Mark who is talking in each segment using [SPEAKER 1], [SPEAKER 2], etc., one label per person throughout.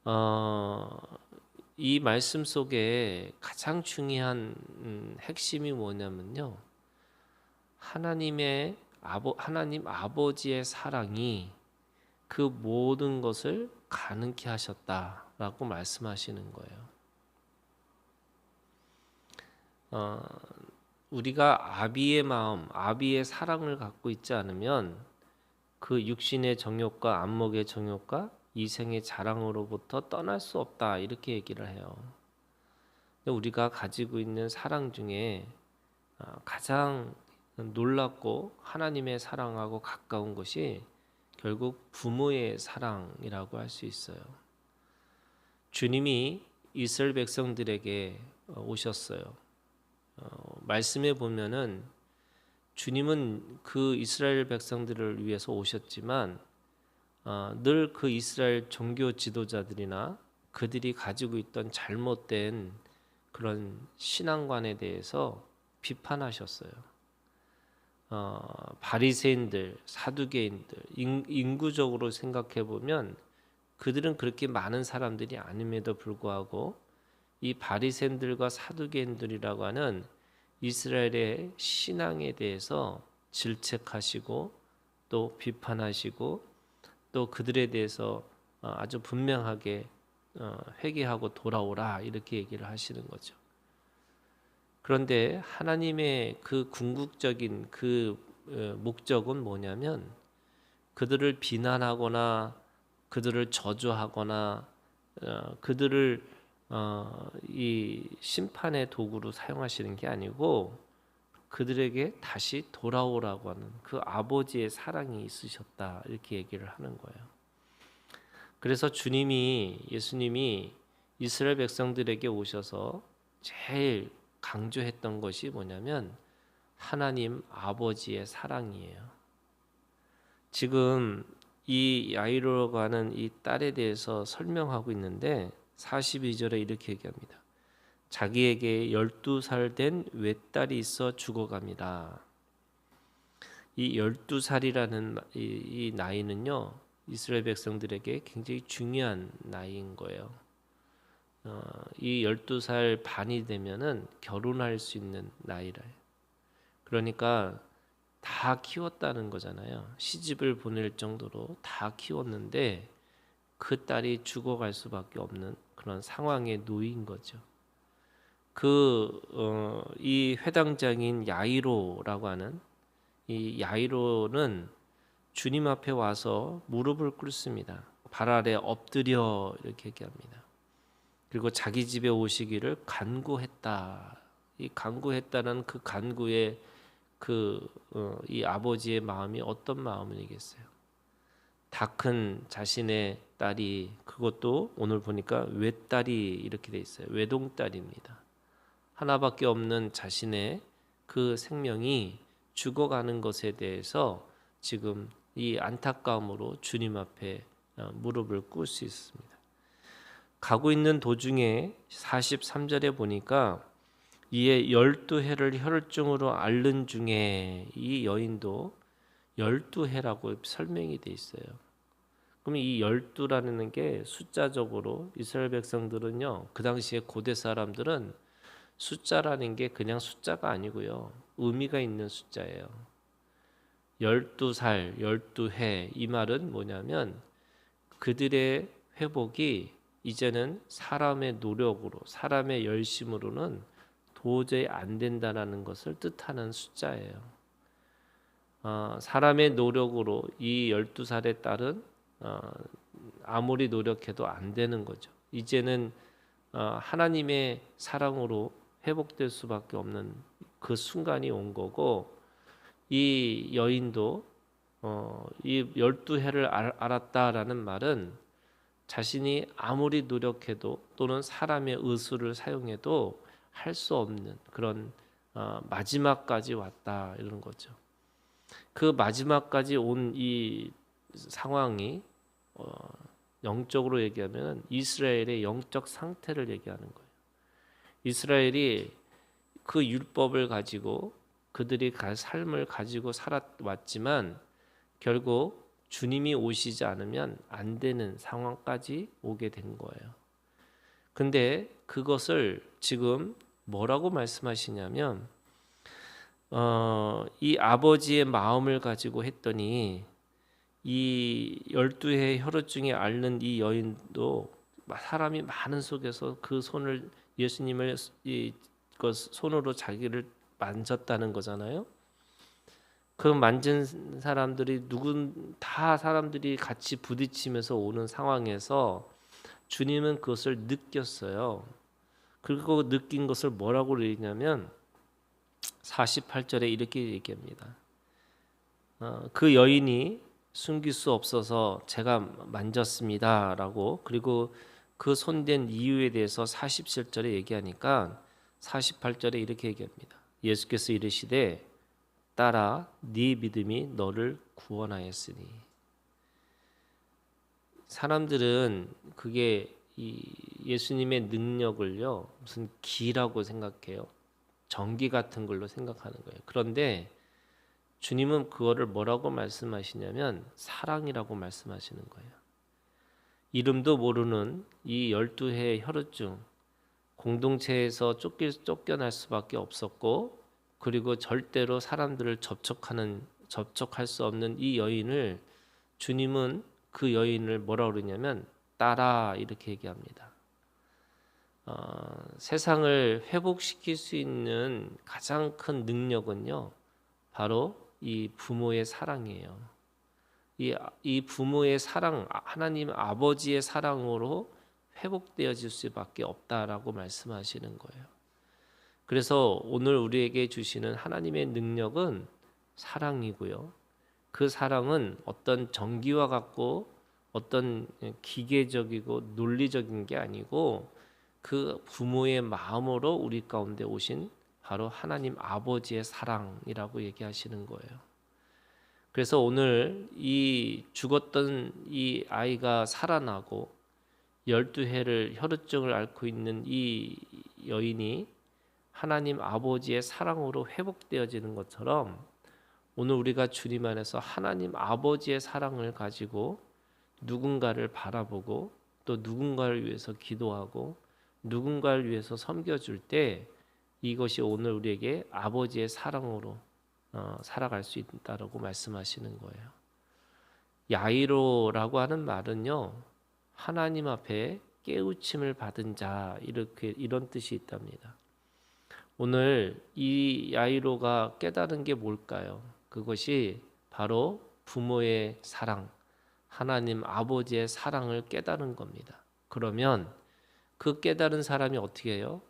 [SPEAKER 1] 어, 이 말씀 속에 가장 중요한 핵심이 뭐냐면요. 하나님 아버지의 사랑이 그 모든 것을 가능케 하셨다라고 말씀하시는 거예요. 어, 우리가 아비의 마음, 아비의 사랑을 갖고 있지 않으면 그 육신의 정욕과 안목의 정욕과 이생의 자랑으로부터 떠날 수 없다 이렇게 얘기를 해요. 우리가 가지고 있는 사랑 중에 가장 놀랍고 하나님의 사랑하고 가까운 것이 결국 부모의 사랑이라고 할 수 있어요. 주님이 이스라엘 백성들에게 오셨어요. 말씀에 보면은 주님은 그 이스라엘 백성들을 위해서 오셨지만 늘 그 이스라엘 종교 지도자들이나 그들이 가지고 있던 잘못된 그런 신앙관에 대해서 비판하셨어요. 바리새인들, 사두개인들, 인구적으로 생각해 보면 그들은 그렇게 많은 사람들이 아님에도 불구하고 이 바리새인들과 사두개인들이라고 하는 이스라엘의 신앙에 대해서 질책하시고 또 비판하시고 또 그들에 대해서 아주 분명하게 회개하고 돌아오라 이렇게 얘기를 하시는 거죠. 그런데 하나님의 그 궁극적인 그 목적은 뭐냐면 그들을 비난하거나 그들을 저주하거나 그들을 이 심판의 도구로 사용하시는 게 아니고 그들에게 다시 돌아오라고 하는 그 아버지의 사랑이 있으셨다 이렇게 얘기를 하는 거예요. 그래서 예수님이 이스라엘 백성들에게 오셔서 제일 강조했던 것이 뭐냐면 하나님 아버지의 사랑이에요. 지금 이 야이로라고 하는 이 딸에 대해서 설명하고 있는데 42절에 이렇게 얘기합니다. 자기에게 12살 된 외딸이 있어 죽어갑니다. 이 12살이라는 이 나이는요. 이스라엘 백성들에게 굉장히 중요한 나이인 거예요. 이 12살 반이 되면은 결혼할 수 있는 나이래요. 그러니까 다 키웠다는 거잖아요. 시집을 보낼 정도로 다 키웠는데 그 딸이 죽어갈 수밖에 없는 그런 상황에 놓인 거죠. 이 회당장인 야이로라고 하는 이 야이로는 주님 앞에 와서 무릎을 꿇습니다. 발 아래 엎드려 이렇게 얘기합니다. 그리고 자기 집에 오시기를 간구했다. 이 간구했다는 그 간구의 이 아버지의 마음이 어떤 마음이겠어요? 다 큰 자신의 딸이 그것도 오늘 보니까 외딸이 이렇게 돼 있어요. 외동딸입니다. 하나밖에 없는 자신의 그 생명이 죽어가는 것에 대해서 지금 이 안타까움으로 주님 앞에 무릎을 꿇을 수 있습니다. 가고 있는 도중에 43절에 보니까 이에 12해를 혈증으로 앓는 중에 이 여인도 12해라고 설명이 돼 있어요. 그럼 이 12라는 게 숫자적으로 이스라엘 백성들은요. 그 당시에 고대 사람들은 숫자라는 게 그냥 숫자가 아니고요. 의미가 있는 숫자예요. 12살, 12해 이 말은 뭐냐면 그들의 회복이 이제는 사람의 노력으로 사람의 열심으로는 도저히 안 된다는 것을 뜻하는 숫자예요. 사람의 노력으로 이 12살의 딸은 아무리 노력해도 안 되는 거죠. 이제는 하나님의 사랑으로 회복될 수밖에 없는 그 순간이 온 거고 이 여인도 이 12해를 알았다라는 말은 자신이 아무리 노력해도 또는 사람의 의술을 사용해도 할 수 없는 그런 마지막까지 왔다 이런 거죠. 그 마지막까지 온 이 상황이 영적으로 얘기하면 이스라엘의 영적 상태를 얘기하는 거예요. 이스라엘이 그 율법을 가지고 그들이 삶을 가지고 살아왔지만 결국 주님이 오시지 않으면 안 되는 상황까지 오게 된 거예요. 근데 그것을 지금 뭐라고 말씀하시냐면 이 아버지의 마음을 가지고 했더니 이 12해 혈루증에 앓는 이 여인도 사람이 많은 속에서 그 손을 예수님을 손으로 자기를 만졌다는 거잖아요. 그 만진 사람들이 다 사람들이 같이 부딪히면서 오는 상황에서 주님은 그것을 느꼈어요. 그리고 느낀 것을 뭐라고 얘기냐면 48절에 이렇게 얘기합니다. 그 여인이 숨길 수 없어서 제가 만졌습니다라고, 그리고 그 손댄 이유에 대해서 47절에 얘기하니까 48절에 이렇게 얘기합니다. 예수께서 이르시되 딸아 네 믿음이 너를 구원하였으니. 사람들은 그게 이 예수님의 능력을요 무슨 기라고 생각해요. 전기 같은 걸로 생각하는 거예요. 그런데 주님은 그거를 뭐라고 말씀하시냐면 사랑이라고 말씀하시는 거예요. 이름도 모르는 이 12해 혈루증, 공동체에서 쫓겨날 수밖에 없었고, 그리고 절대로 사람들을 접촉할 수 없는 이 여인을 주님은 그 여인을 뭐라고 그러냐면 딸아 이렇게 얘기합니다. 세상을 회복시킬 수 있는 가장 큰 능력은요 바로 이 부모의 사랑이에요. 이 부모의 사랑, 하나님 아버지의 사랑으로 회복되어질 수밖에 없다라고 말씀하시는 거예요. 그래서 오늘 우리에게 주시는 하나님의 능력은 사랑이고요. 그 사랑은 어떤 정기와 같고 어떤 기계적이고 논리적인 게 아니고 그 부모의 마음으로 우리 가운데 오신 바로 하나님 아버지의 사랑이라고 얘기하시는 거예요. 그래서 오늘 이 죽었던 이 아이가 살아나고 12해를 혈루증을 앓고 있는 이 여인이 하나님 아버지의 사랑으로 회복되어지는 것처럼 오늘 우리가 주님 안에서 하나님 아버지의 사랑을 가지고 누군가를 바라보고 또 누군가를 위해서 기도하고 누군가를 위해서 섬겨줄 때 이것이 오늘 우리에게 아버지의 사랑으로 살아갈 수 있다라고 말씀하시는 거예요. 야이로라고 하는 말은요 하나님 앞에 깨우침을 받은 자 이런 뜻이 있답니다. 오늘 이 야이로가 깨달은 게 뭘까요? 그것이 바로 부모의 사랑, 하나님 아버지의 사랑을 깨달은 겁니다. 그러면 그 깨달은 사람이 어떻게 해요?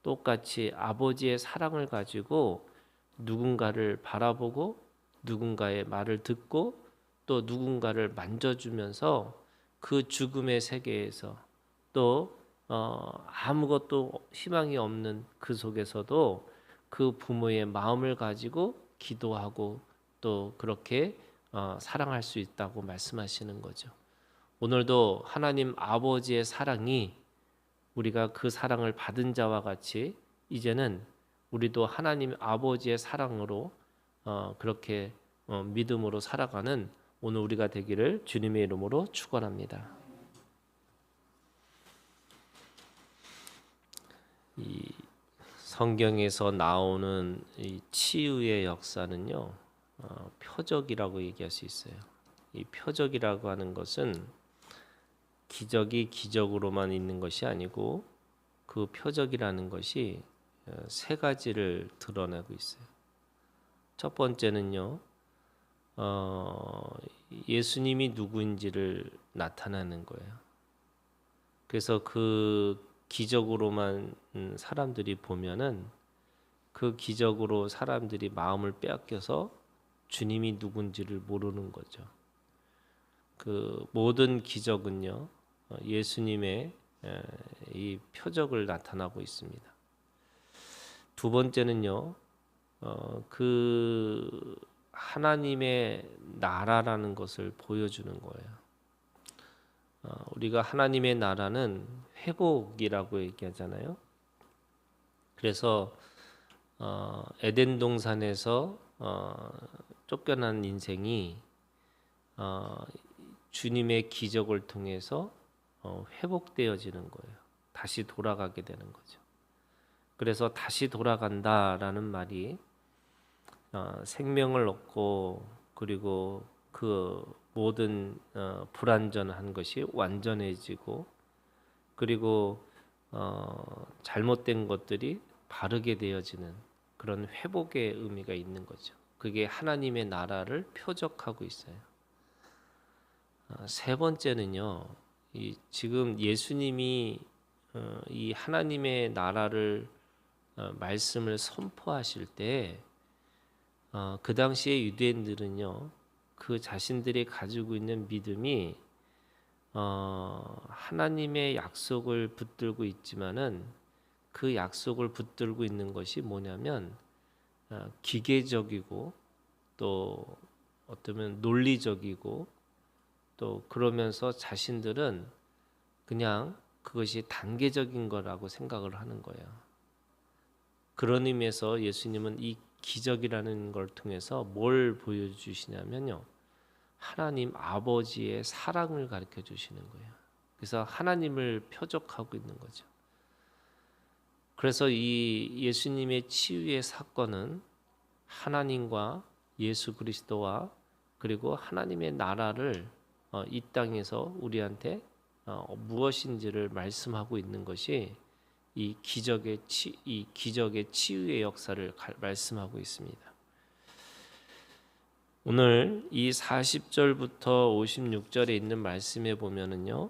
[SPEAKER 1] 똑같이 아버지의 사랑을 가지고 누군가를 바라보고 누군가의 말을 듣고 또 누군가를 만져주면서 그 죽음의 세계에서 또 아무것도 희망이 없는 그 속에서도 그 부모의 마음을 가지고 기도하고 또 그렇게 사랑할 수 있다고 말씀하시는 거죠. 오늘도 하나님 아버지의 사랑이 우리가 그 사랑을 받은 자와 같이 이제는 우리도 하나님 아버지의 사랑으로 그렇게 믿음으로 살아가는 오늘 우리가 되기를 주님의 이름으로 축원합니다. 이 성경에서 나오는 이 치유의 역사는요 표적이라고 얘기할 수 있어요. 이 표적이라고 하는 것은 기적이 기적으로만 있는 것이 아니고 그 표적이라는 것이 세 가지를 드러내고 있어요. 첫 번째는요 예수님이 누구인지를 나타내는 거예요. 그래서 그 기적으로만 사람들이 보면은 그 기적으로 사람들이 마음을 빼앗겨서 주님이 누군지를 모르는 거죠. 그 모든 기적은요 예수님의 이 표적을 나타나고 있습니다. 두 번째는요 그 하나님의 나라라는 것을 보여주는 거예요. 우리가 하나님의 나라는 회복이라고 얘기하잖아요. 그래서 에덴 동산에서 쫓겨난 인생이 어, 주님의 기적을 통해서 회복되어지는 거예요. 다시 돌아가게 되는 거죠. 그래서 다시 돌아간다라는 말이 생명을 얻고 그리고 그 모든 불완전한 것이 완전해지고 그리고 잘못된 것들이 바르게 되어지는 그런 회복의 의미가 있는 거죠. 그게 하나님의 나라를 표적하고 있어요. 세 번째는요, 지금 예수님이 이 하나님의 나라를 말씀을 선포하실 때 그 당시에 유대인들은요, 그 자신들이 가지고 있는 믿음이 하나님의 약속을 붙들고 있지만은 그 약속을 붙들고 있는 것이 뭐냐면 기계적이고 또 어쩌면 논리적이고 또 그러면서 자신들은 그냥 그것이 단계적인 거라고 생각을 하는 거예요. 그런 의미에서 예수님은 이 기적이라는 걸 통해서 뭘 보여주시냐면요. 하나님 아버지의 사랑을 가르쳐 주시는 거예요. 그래서 하나님을 표적하고 있는 거죠. 그래서 이 예수님의 치유의 사건은 하나님과 예수 그리스도와 그리고 하나님의 나라를 이 땅에서 우리한테 무엇인지를 말씀하고 있는 것이 이 기적의 치유의 역사를 말씀하고 있습니다. 오늘 이 40절부터 56절에 있는 말씀에 보면은요,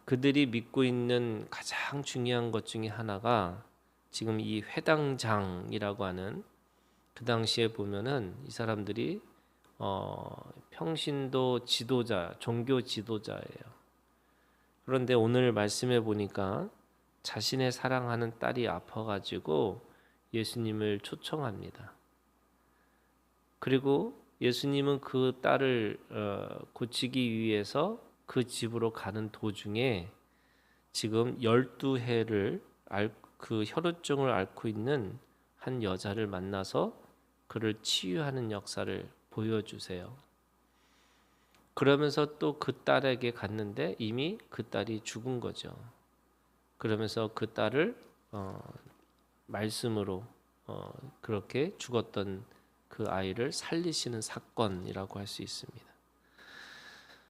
[SPEAKER 1] 그들이 믿고 있는 가장 중요한 것 중에 하나가 지금 이 회당장이라고 하는 그 당시에 보면은 이 사람들이 평신도 지도자, 종교 지도자예요. 그런데 오늘 말씀해 보니까 자신의 사랑하는 딸이 아파가지고 예수님을 초청합니다. 그리고 예수님은 그 딸을 고치기 위해서 그 집으로 가는 도중에 지금 12해를 그 혈우증을 앓고 있는 한 여자를 만나서 그를 치유하는 역사를 보여주세요. 그러면서 또 그 딸에게 갔는데 이미 그 딸이 죽은 거죠. 그러면서 그 딸을 말씀으로 그렇게 죽었던 그 아이를 살리시는 사건이라고 할 수 있습니다.